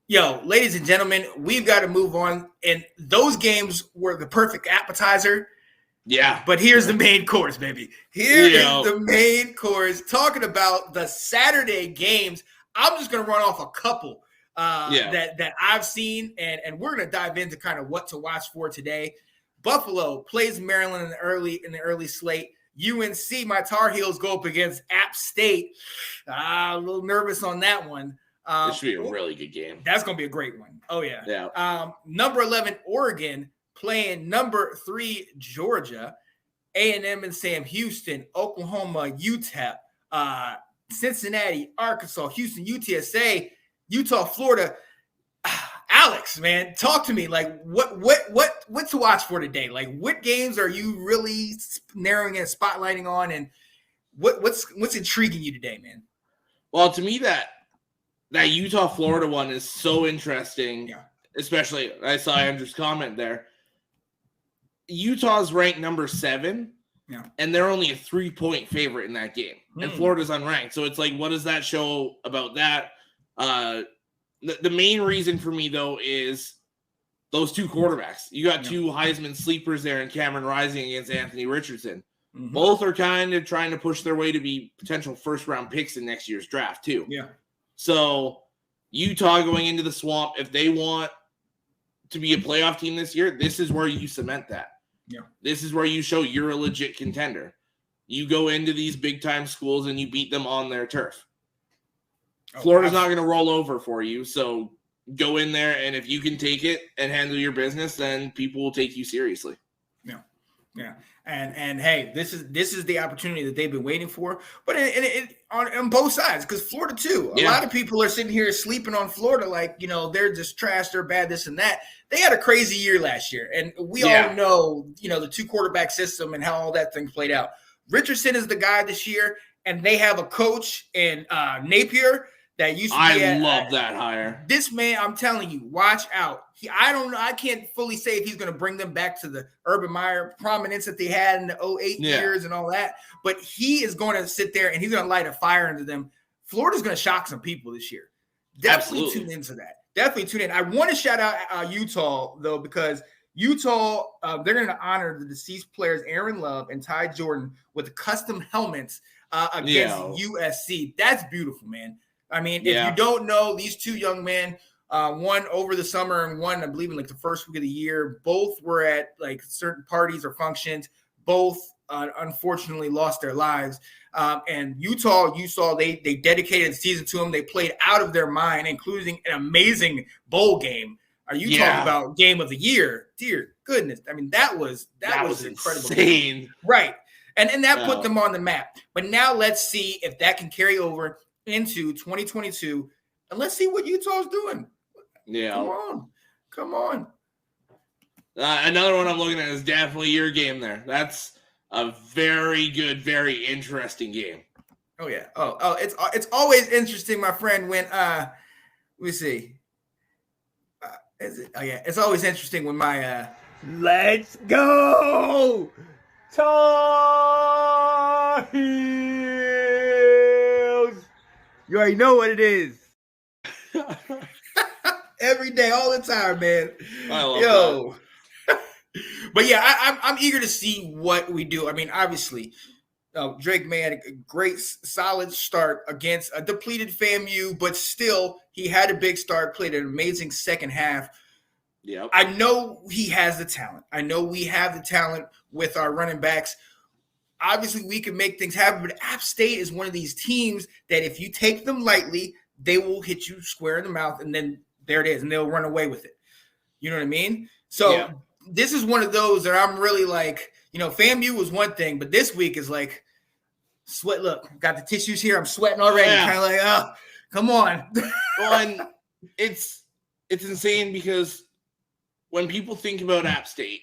Yo, ladies and gentlemen, we've got to move on. And those games were the perfect appetizer. Yeah. But here's the main course, baby. Here is the main course. Talking about the Saturday games, I'm just going to run off a couple that I've seen, and we're going to dive into kind of what to watch for today. Buffalo plays Maryland in the early slate. UNC, my Tar Heels, go up against App State. A little nervous on that one. This should be a really good game. That's going to be a great one. Oh, yeah. Yeah. Number 11, Oregon, playing number 3, Georgia. A&M and Sam Houston, Oklahoma, UTEP, Cincinnati, Arkansas, Houston, UTSA, Utah, Florida. Alex, man, talk to me. Like, what to watch for today? Like, what games are you really narrowing and spotlighting on, and what's intriguing you today, man? Well, to me, that Utah, Florida one is so interesting. Yeah. Especially, I saw Andrew's comment there. Utah's ranked number 7, and they're only a 3-point favorite in that game. And Florida's unranked. So it's like, what does that show about that? The main reason for me, though, is those two quarterbacks. You got two Heisman sleepers there in Cameron Rising against Anthony Richardson. Mm-hmm. Both are kind of trying to push their way to be potential first-round picks in next year's draft, too. Yeah. So Utah going into the swamp, if they want to be a playoff team this year, this is where you cement that. Yeah. This is where you show you're a legit contender. You go into these big-time schools and you beat them on their turf. Florida's not going to roll over for you, so go in there, and if you can take it and handle your business, then people will take you seriously. Yeah. And hey, this is the opportunity that they've been waiting for, but on both sides, because Florida too. A lot of people are sitting here sleeping on Florida, like, they're just trash, they're bad, this and that. They had a crazy year last year, and we all know, the 2-quarterback system and how all that thing played out. Richardson is the guy this year, and they have a coach in Napier that used to be I love that hire. This man, I'm telling you, watch out. I don't know. I can't fully say if he's going to bring them back to the Urban Meyer prominence that they had in the 2008 years and all that. But he is going to sit there and he's going to light a fire into them. Florida's going to shock some people this year. Definitely tune into that. Definitely tune in. I want to shout out Utah, though, because Utah, they're going to honor the deceased players Aaron Love and Ty Jordan with custom helmets against USC. That's beautiful, man. I mean, if you don't know, these two young men, one over the summer and one, I believe, in like the first week of the year, both were at like certain parties or functions. Both unfortunately lost their lives. And Utah, you saw they dedicated the season to them. They played out of their mind, including an amazing bowl game. Are you talking about game of the year? Dear goodness. I mean, that was incredible. Insane. Right. And that put them on the map. But now let's see if that can carry over into 2022, and let's see what Utah's doing. Come on. Another one I'm looking at is definitely your game there. That's a very good, very interesting game. Oh yeah. Oh, it's always interesting, my friend. When let me see. It's always interesting when my let's go Tar Heels. You already know what it is. Every day, all the time, man. I love that. But yeah, I'm eager to see what we do. I mean, obviously, Drake May had a great, solid start against a depleted FAMU, but still, he had a big start, played an amazing second half. Yep. I know he has the talent. I know we have the talent with our running backs. Obviously, we can make things happen, but App State is one of these teams that if you take them lightly, they will hit you square in the mouth, and then there it is, and they'll run away with it. You know what I mean? So this is one of those that I'm really like, FAMU was one thing, but this week is like, sweat. Look, got the tissues here. I'm sweating already. Kind of like, oh, come on. Well, and it's insane because when people think about App State,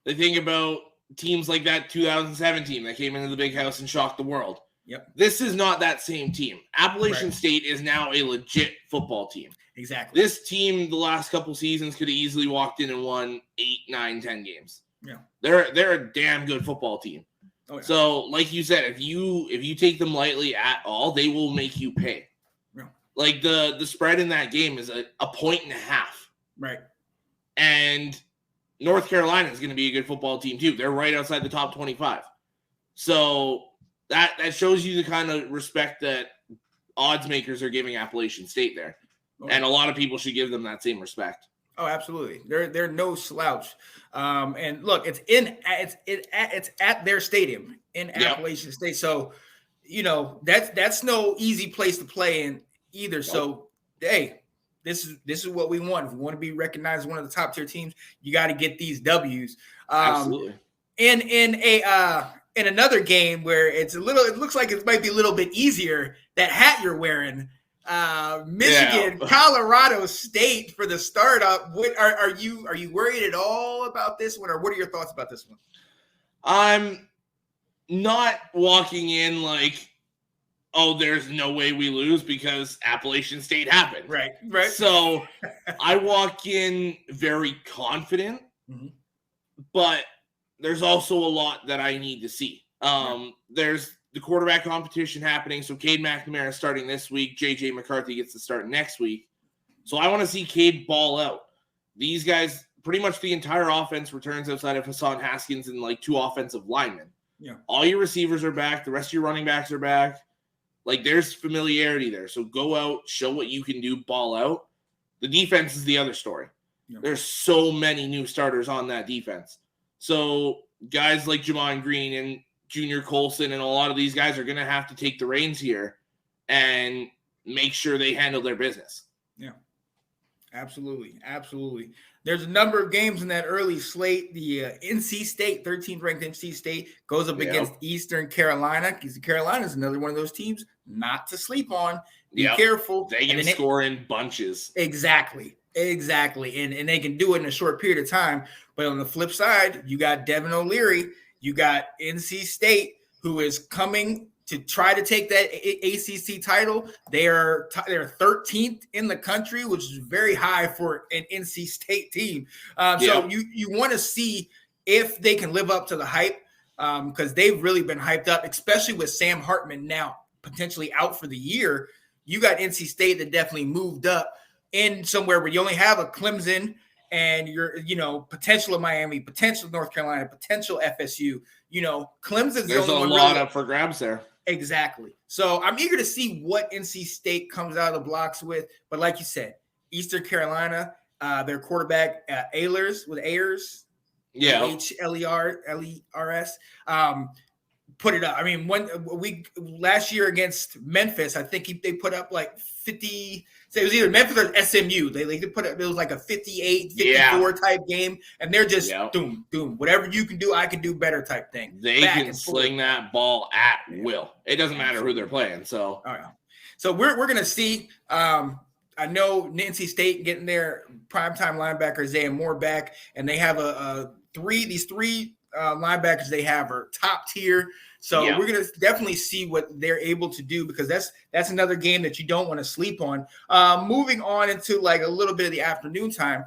they think about teams like that 2017 that came into the big house and shocked the world. Yep. This is not that same team. Appalachian State is now a legit football team. Exactly. This team, the last couple seasons, could have easily walked in and won 8, 9, 10 games. Yeah. They're a damn good football team. Oh, yeah. So, like you said, if you take them lightly at all, they will make you pay. Yeah. Like the spread in that game is a 1.5. Right. And North Carolina is going to be a good football team too. They're right outside the top 25. So that shows you the kind of respect that odds makers are giving Appalachian State there. Oh. And a lot of people should give them that same respect. Oh, absolutely. They're no slouch. And look, it's at their stadium in Appalachian State. So, that's no easy place to play in either. Nope. So, hey, this is what we want. If we want to be recognized as one of the top tier teams, you got to get these W's. Absolutely. In another game where it looks like it might be a little bit easier, that hat you're wearing, Michigan, Colorado State for the startup. What are you worried at all about this one, or what are your thoughts about this one? I'm not walking in like, oh, there's no way we lose because Appalachian State happened. Right. So I walk in very confident, but there's also a lot that I need to see. There's the quarterback competition happening. So Cade McNamara starting this week. J.J. McCarthy gets to start next week. So I want to see Cade ball out. These guys, pretty much the entire offense returns outside of Hassan Haskins and like 2 offensive linemen. Yeah. All your receivers are back. The rest of your running backs are back. Like, there's familiarity there. So go out, show what you can do, ball out. The defense is the other story. Yeah. There's so many new starters on that defense. So guys like Jamon Green and Junior Colson and a lot of these guys are going to have to take the reins here and make sure they handle their business. Yeah, absolutely. There's a number of games in that early slate. The NC State, 13th ranked NC State, goes up against Eastern Carolina. Eastern Carolina is another one of those teams not to sleep on. Be careful. They can score in bunches. Exactly. And they can do it in a short period of time. But on the flip side, you got Devin O'Leary. You got NC State, who is coming to try to take that ACC title. They're 13th in the country, which is very high for an NC State team. So you want to see if they can live up to the hype, because they've really been hyped up, especially with Sam Hartman now potentially out for the year. You got NC State that definitely moved up in somewhere where you only have a Clemson and you're, potential of Miami, potential of North Carolina, potential FSU, Clemson's there's the only one lot up for grabs there. Exactly. So I'm eager to see what NC State comes out of the blocks with. But like you said, Eastern Carolina, their quarterback, Ayers, H-L-E-R-S, put it up. I mean, last year against Memphis, I think they put up like 50. So it was either Memphis or SMU. They put up, it was like a 58, 54 type game, and they're just doom. Whatever you can do, I can do better type thing. They can sling that ball at will. It doesn't matter who they're playing. So, so we're gonna see. I know NC State getting their primetime linebacker Zay Moore back, and they have these three linebackers they have are top tier. So we're going to definitely see what they're able to do, because that's another game that you don't want to sleep on. Moving on into like a little bit of the afternoon time,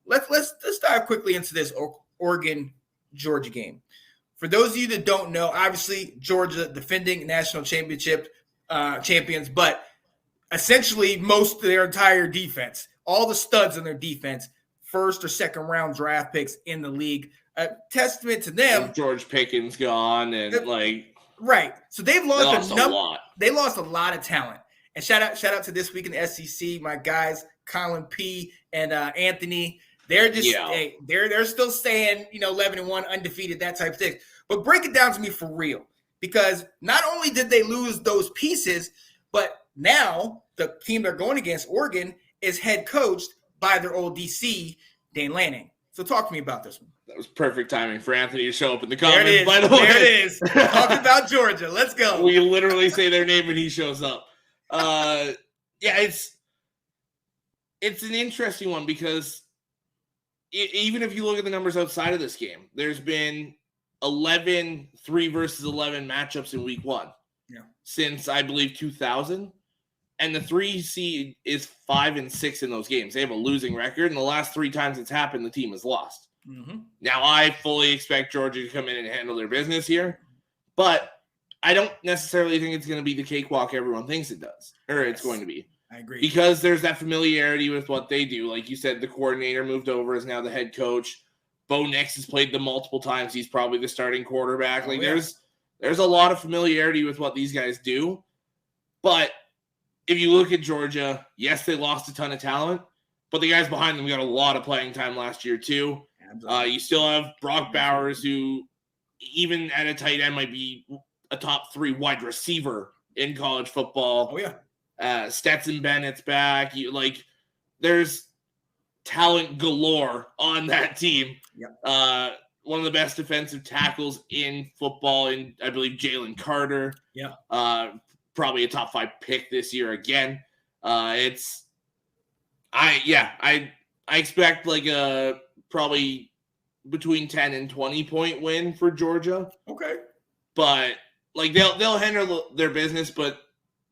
let's dive quickly into this Oregon-Georgia game. For those of you that don't know, obviously Georgia defending national championship champions, but essentially most of their entire defense, all the studs in their defense, first or second round draft picks in the league. A testament to them. George Pickens gone and right. So they've lost a lot. They lost a lot of talent. And shout out to This Week in the SEC, my guys, Colin P and Anthony. They're just they're still staying 11-1 undefeated, that type of thing. But break it down to me for real, because not only did they lose those pieces, but now the team they're going against, Oregon, is head coached by their old DC, Dane Lanning. So talk to me about this one. That was perfect timing for Anthony to show up in the comments. There it is. Talk about Georgia. Let's go. We literally say their name and he shows up. It's an interesting one, because even if you look at the numbers outside of this game, there's been 11 3 versus 11 matchups in week 1 since, I believe, 2000. And the 3 seed is 5-6 in those games. They have a losing record, and the last 3 times it's happened, the team has lost. Mm-hmm. Now, I fully expect Georgia to come in and handle their business here, but I don't necessarily think it's going to be the cakewalk everyone thinks it does, or it's going to be. I agree. Because there's that familiarity with what they do. Like you said, the coordinator moved over, is now the head coach. Bo Nix has played them multiple times. He's probably the starting quarterback. There's a lot of familiarity with what these guys do. But if you look at Georgia, yes, they lost a ton of talent, but the guys behind them got a lot of playing time last year too. You still have Brock Bowers, who even at a tight end might be a top 3 wide receiver in college football. Oh, yeah. Stetson Bennett's back. There's talent galore on that team. Yep. One of the best defensive tackles in football, in I believe Jalen Carter. Yeah. Probably a top 5 pick this year again. I expect like a probably between 10 and 20 point win for Georgia. Okay. But like they'll handle their business, but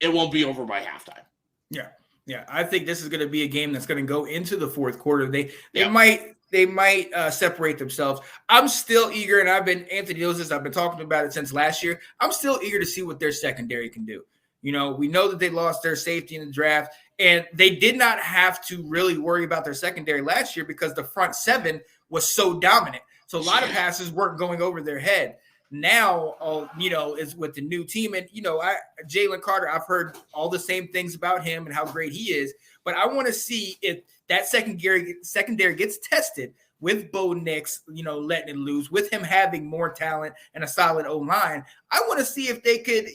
it won't be over by halftime. Yeah. Yeah. I think this is going to be a game that's going to go into the fourth quarter. They might separate themselves. I'm still eager, and Anthony knows this, I've been talking about it since last year. I'm still eager to see what their secondary can do. We know that they lost their safety in the draft, and they did not have to really worry about their secondary last year because the front 7 was so dominant. So a lot of passes weren't going over their head. Now, is with the new team. And, Jalen Carter, I've heard all the same things about him and how great he is. But I want to see if that secondary gets tested with Bo Nix, letting it loose, with him having more talent and a solid O-line. I want to see if they could,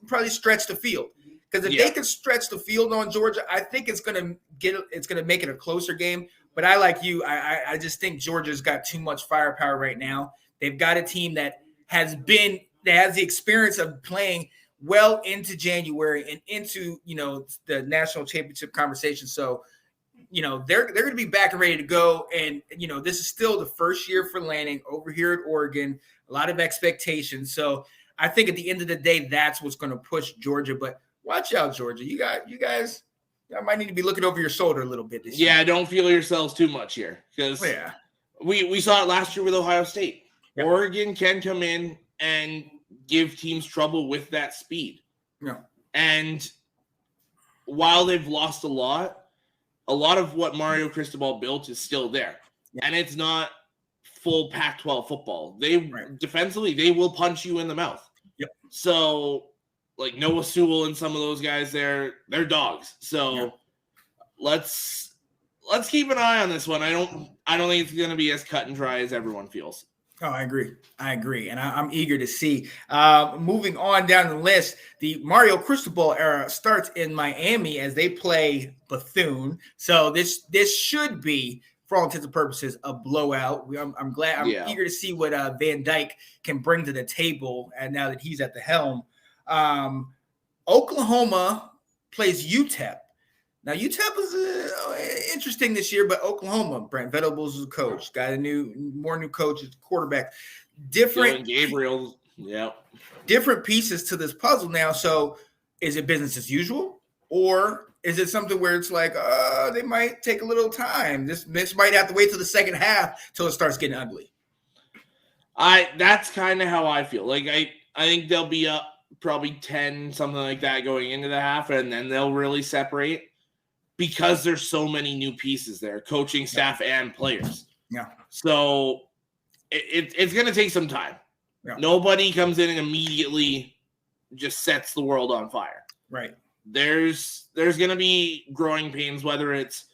probably stretch the field. Because if they can stretch the field on Georgia, I think it's going to make it a closer game. But I like you. I just think Georgia's got too much firepower right now. They've got a team that has the experience of playing well into January and into, the national championship conversation. So, they're going to be back and ready to go. And, this is still the first year for Lanning over here at Oregon, a lot of expectations. So I think at the end of the day, that's what's going to push Georgia. But watch out, Georgia. You guys might need to be looking over your shoulder a little bit this year. Yeah, don't feel yourselves too much here, because we saw it last year with Ohio State. Yep. Oregon can come in and give teams trouble with that speed. Yeah. And while they've lost a lot of what Mario Cristobal built is still there. Yeah. And it's not full Pac-12 football. Defensively, they will punch you in the mouth. Yep. So, like Noah Sewell and some of those guys, they're dogs. So let's keep an eye on this one. I don't think it's going to be as cut and dry as everyone feels. Oh, I agree. And I'm eager to see. Moving on down the list, the Mario Cristobal era starts in Miami as they play Bethune. So this should be, for all intents and purposes, a blowout. I'm eager to see what Van Dyke can bring to the table, and now that he's at the helm. Oklahoma plays UTEP. Now, UTEP is interesting this year, but Oklahoma, Brent Venables is a coach, got more new coaches, quarterback. Different Gabriel, different pieces to this puzzle now. So is it business as usual, or is it something where it's like, they might take a little time? This might have to wait till the second half till it starts getting ugly. That's kind of how I feel. Like I think they'll be up probably 10, something like that going into the half, and then they'll really separate. Because there's so many new pieces there, coaching staff and players. Yeah. So it's going to take some time. Yeah. Nobody comes in and immediately just sets the world on fire. Right. There's going to be growing pains, whether it's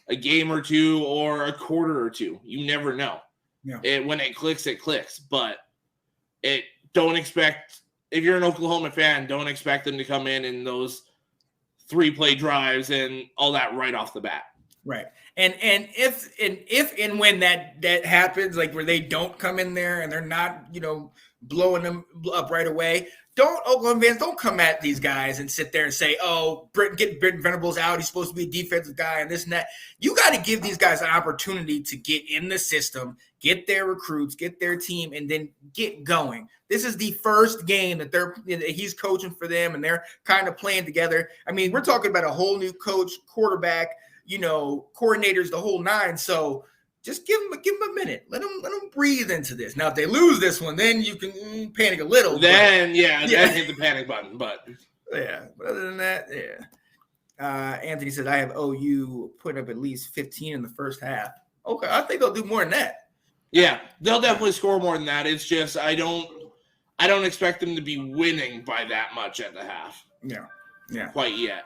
a game or two or a quarter or two. You never know. Yeah. When it clicks, it clicks. But don't expect, if you're an Oklahoma fan, don't expect them to come in those 3-play drives and all that right off the bat. Right. And if and when that happens, like where they don't come in there and they're not, blowing them up right away, Oklahoma fans don't come at these guys and sit there and say, get Brent Venables out. He's supposed to be a defensive guy and this and that. You got to give these guys an opportunity to get in the system, get their recruits, get their team, and then get going. This is the first game that he's coaching for them, and they're kind of playing together. I mean, we're talking about a whole new coach, quarterback, coordinators, the whole nine. So just give them a minute. Let them breathe into this. Now, if they lose this one, then you can panic a little. Then hit the panic button. But other than that, Anthony said, I have OU put up at least 15 in the first half. Okay, I think they'll do more than that. Yeah, they'll definitely score more than that. It's just I don't expect them to be winning by that much at the half. Yeah, quite yet.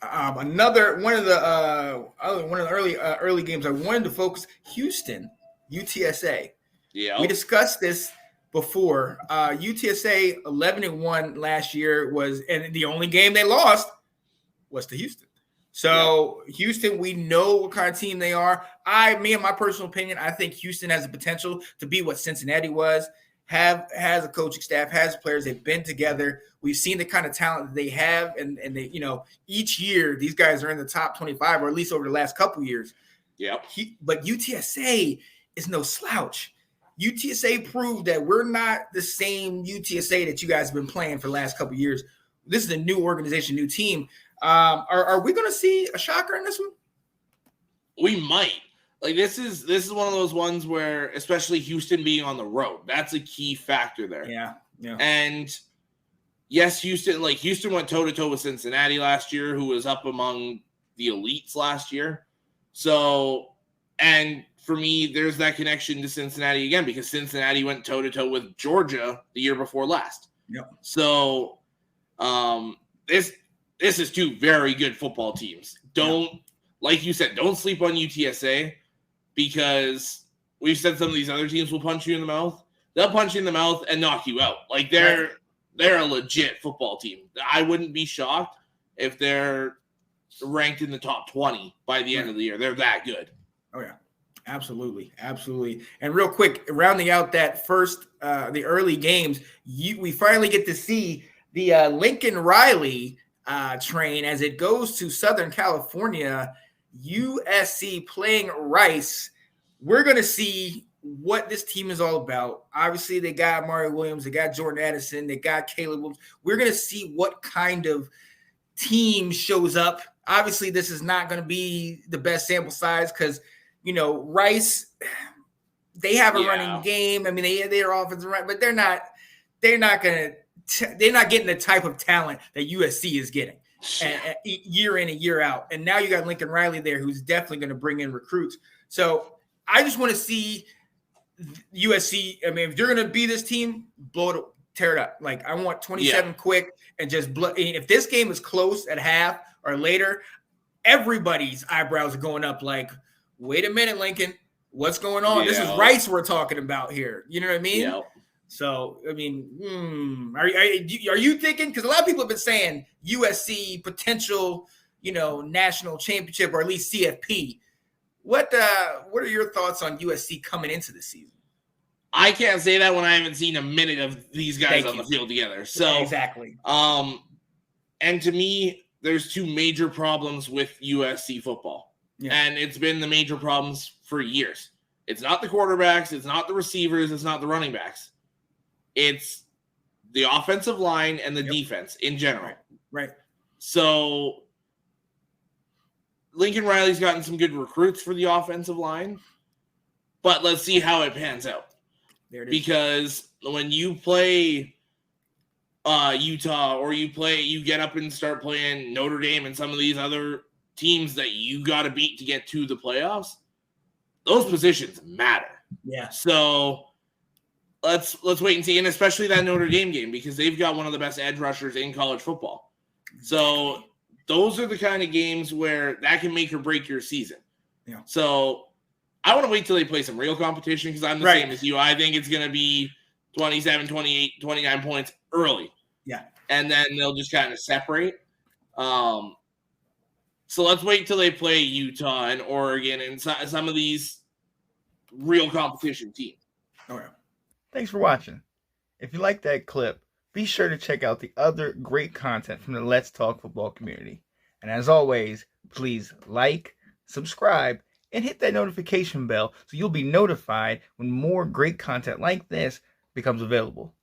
Another one of the early games I wanted to focus. Houston, UTSA. Yeah, we discussed this before. UTSA 11-1 last year was, and the only game they lost was to Houston. So Houston, we know what kind of team they are. In my personal opinion, I think Houston has the potential to be what Cincinnati was. Has a coaching staff, has players. They've been together. We've seen the kind of talent that they have, and they, each year these guys are in the top 25, or at least over the last couple years. Yep. But UTSA is no slouch. UTSA proved that we're not the same UTSA that you guys have been playing for the last couple years. This is a new organization, new team. Are we going to see a shocker in this one? We might. Like this is one of those ones where, especially Houston being on the road, that's a key factor there. Yeah. And yes, Houston went toe to toe with Cincinnati last year, who was up among the elites last year. So, and for me, there's that connection to Cincinnati again because Cincinnati went toe to toe with Georgia the year before last. Yep. So, this is two very good football teams. Like you said, don't sleep on UTSA because we've said some of these other teams will punch you in the mouth. They'll punch you in the mouth and knock you out. Like they're a legit football team. I wouldn't be shocked if they're ranked in the top 20 by the end of the year. They're that good. Oh yeah, absolutely. And real quick, rounding out that first, the early games, we finally get to see the Lincoln Riley train as it goes to Southern California. USC playing Rice. We're going to see what this team is all about. Obviously, they got Mario Williams, they got Jordan Addison, they got Caleb Williams. We're going to see what kind of team shows up. Obviously, this is not going to be the best sample size because, Rice, they have a running game. I mean, they're offensive right, but they're not getting the type of talent that USC is getting. Year in and year out. And now you got Lincoln Riley there who's definitely going to bring in recruits. So I just want to see USC. I mean, if you're going to be this team, tear it up. Like I want 27 quick and just blow. If this game is close at half or later, everybody's eyebrows are going up like, wait a minute, Lincoln, what's going on? This is Rice we're talking about here. You know what I mean? Yeah. So, I mean, are you thinking, because a lot of people have been saying USC potential, national championship or at least CFP. What are your thoughts on USC coming into the season? I can't say that when I haven't seen a minute of these guys on the field together. So exactly. And to me, there's two major problems with USC football. Yeah. And it's been the major problems for years. It's not the quarterbacks, it's not the receivers, it's not the running backs. It's the offensive line and the defense in general. Right. So Lincoln Riley's gotten some good recruits for the offensive line, but let's see how it pans out. There it is. Because when you play Utah or you get up and start playing Notre Dame and some of these other teams that you got to beat to get to the playoffs, those positions matter. Yeah. So let's wait and see, and especially that Notre Dame game because they've got one of the best edge rushers in college football. So those are the kind of games where that can make or break your season. Yeah. So I want to wait till they play some real competition because I'm the same as you. I think it's going to be 27, 28, 29 points early. Yeah. And then they'll just kind of separate. So let's wait till they play Utah and Oregon and some of these real competition teams. All right. Thanks for watching. If you like that clip, be sure to check out the other great content from the Let's Talk Football community. And as always, please like, subscribe, and hit that notification bell so you'll be notified when more great content like this becomes available.